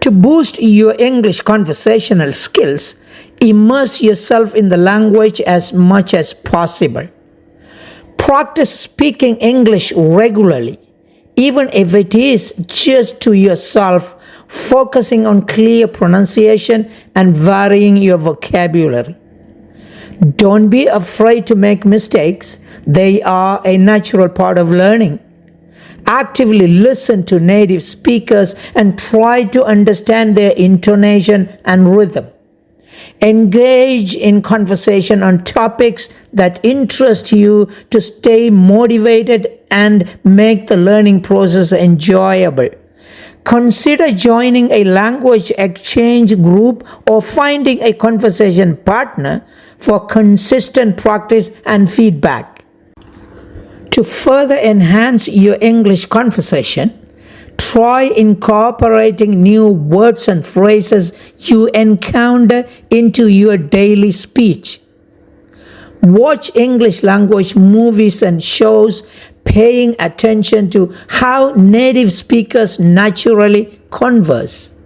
To boost your English conversational skills, immerse yourself in the language as much as possible. Practice speaking English regularly, even if it is just to yourself, focusing on clear pronunciation and varying your vocabulary. Don't be afraid to make mistakes. They are a natural part of learning. Actively listen to native speakers and try to understand their intonation and rhythm. Engage in conversation on topics that interest you to stay motivated and make the learning process enjoyable. Consider joining a language exchange group or finding a conversation partner for consistent practice and feedback. To further enhance your English conversation, try incorporating new words and phrases you encounter into your daily speech. Watch English language movies and shows, paying attention to how native speakers naturally converse.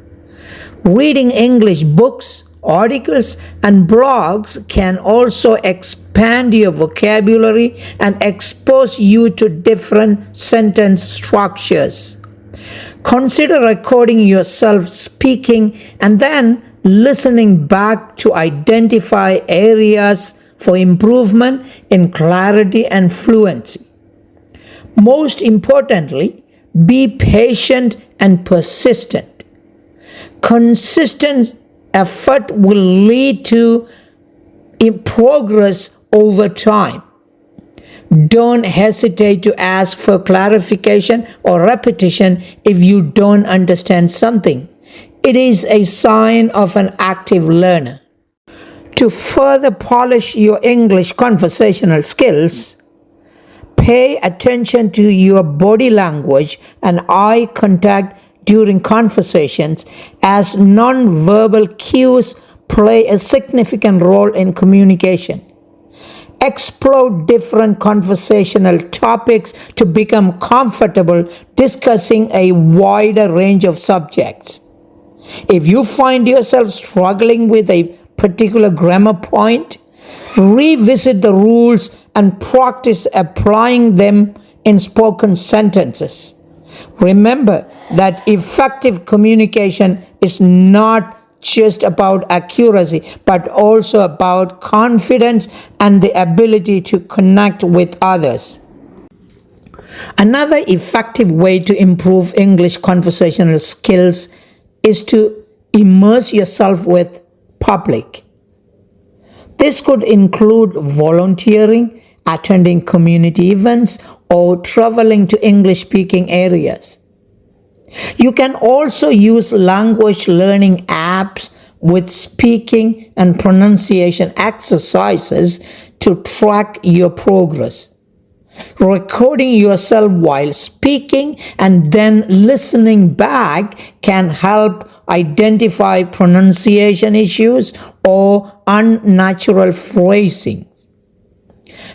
Reading English books, articles, and blogs can also expand your vocabulary and expose you to different sentence structures. Consider recording yourself speaking and then listening back to identify areas for improvement in clarity and fluency. Most importantly, be patient and persistent. Consistent effort will lead to progress over time. Don't hesitate to ask for clarification or repetition if you don't understand something. It is a sign of an active learner. To further polish your English conversational skills, pay attention to your body language and eye contact during conversations, as non-verbal cues play a significant role in communication. Explore different conversational topics to become comfortable discussing a wider range of subjects. If you find yourself struggling with a particular grammar point, revisit the rules and practice applying them in spoken sentences. Remember that effective communication is not just about accuracy, but also about confidence and the ability to connect with others. Another effective way to improve English conversational skills is to immerse yourself with public. This could include volunteering, attending community events, or traveling to English-speaking areas. You can also use language learning apps with speaking and pronunciation exercises to track your progress. Recording yourself while speaking and then listening back can help identify pronunciation issues or unnatural phrasing.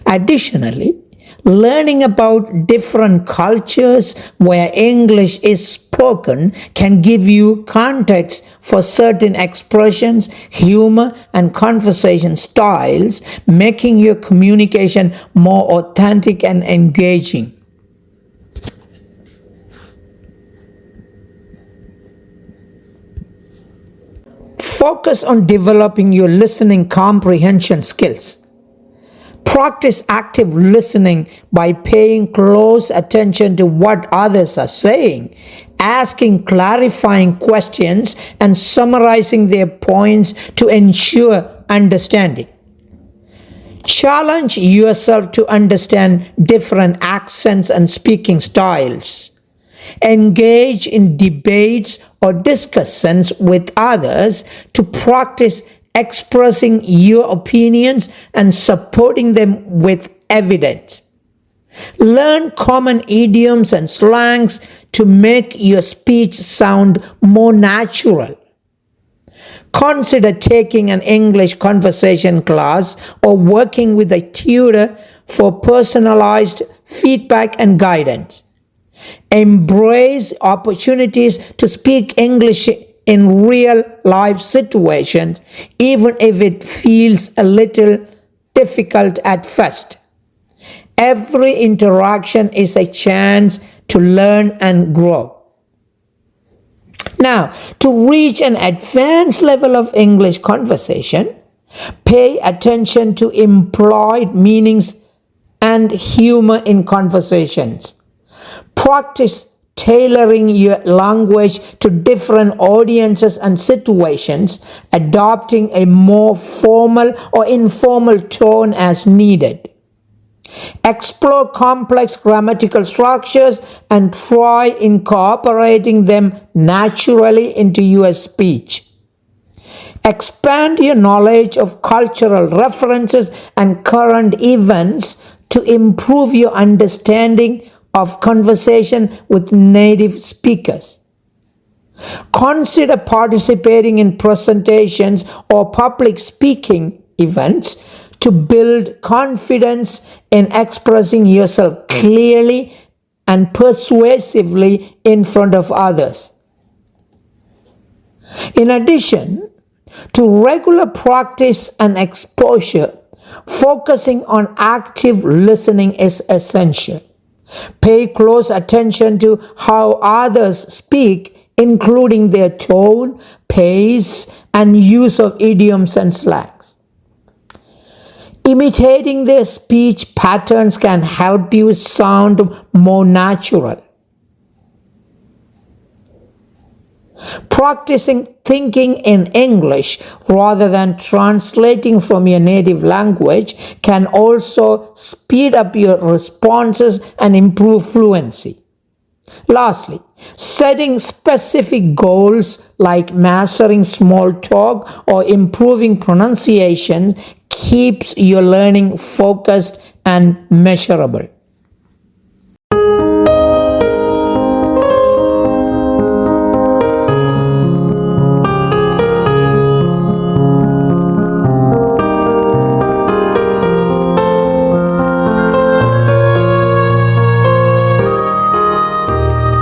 Additionally, learning about different cultures where English is spoken can give you context for certain expressions, humor, and conversation styles, making your communication more authentic and engaging. Focus on developing your listening comprehension skills. Practice active listening by paying close attention to what others are saying, asking clarifying questions, and summarizing their points to ensure understanding. Challenge yourself to understand different accents and speaking styles. Engage in debates or discussions with others to practice expressing your opinions and supporting them with evidence. Learn common idioms and slangs to make your speech sound more natural. Consider taking an English conversation class or working with a tutor for personalized feedback and guidance. Embrace opportunities to speak English in real life situations, even if it feels a little difficult at first. Every interaction is a chance to learn and grow. Now, to reach an advanced level of English conversation, pay attention to implied meanings and humor in conversations. Practice tailoring your language to different audiences and situations, adopting a more formal or informal tone as needed. Explore complex grammatical structures and try incorporating them naturally into your speech. Expand your knowledge of cultural references and current events to improve your understanding of conversation with native speakers. Consider participating in presentations or public speaking events to build confidence in expressing yourself clearly and persuasively in front of others. In addition to regular practice and exposure, focusing on active listening is essential. Pay close attention to how others speak, including their tone, pace, and use of idioms and slangs. Imitating their speech patterns can help you sound more natural. Practicing thinking in English rather than translating from your native language can also speed up your responses and improve fluency. Lastly, setting specific goals like mastering small talk or improving pronunciation keeps your learning focused and measurable.